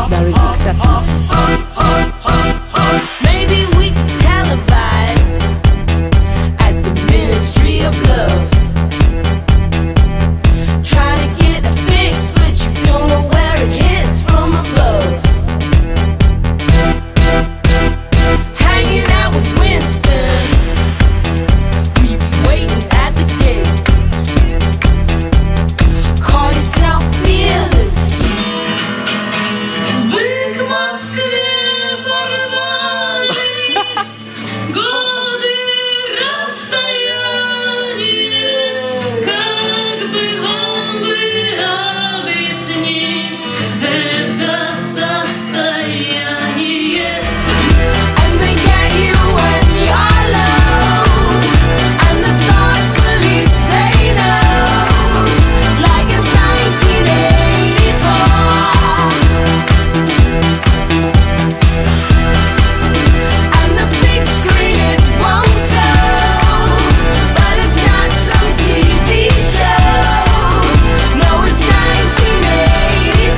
there is acceptance. Maybe we could televise at the Ministry of Love. Trying to get a fix, but you don't know where it hits from above. Hanging out with Winston, we be waiting at the gate. Call yourself fearless. Вы к Москве порвались, годы расстояния. Как бы вам бы объяснить это состояние? And they get you when you're alone, and the thoughts police say no, like it's 1984. And the big screen, it won't go, but it's not some TV show. No, it's 1984.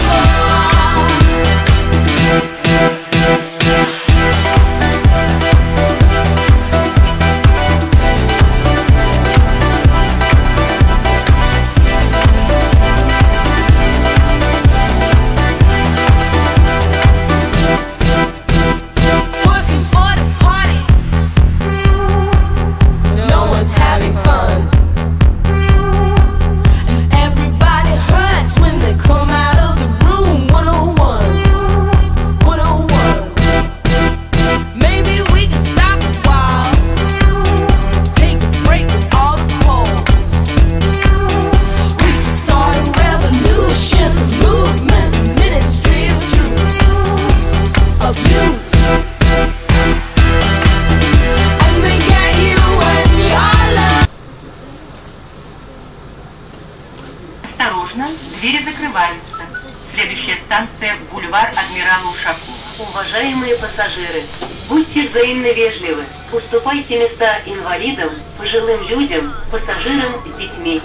Working for the party, no one's having fun. Everybody hurts when they come out of the room. 101, 101. Maybe we can stop a while, take a break with all the polls. We can start a revolution, the movement, the ministry of truth, of youth. And they get you when you're alone. Осторожно, двери закрываются. Следующая станция – бульвар Адмирала Ушакова. Уважаемые пассажиры, будьте взаимно вежливы. Уступайте места инвалидам, пожилым людям, пассажирам с детьми.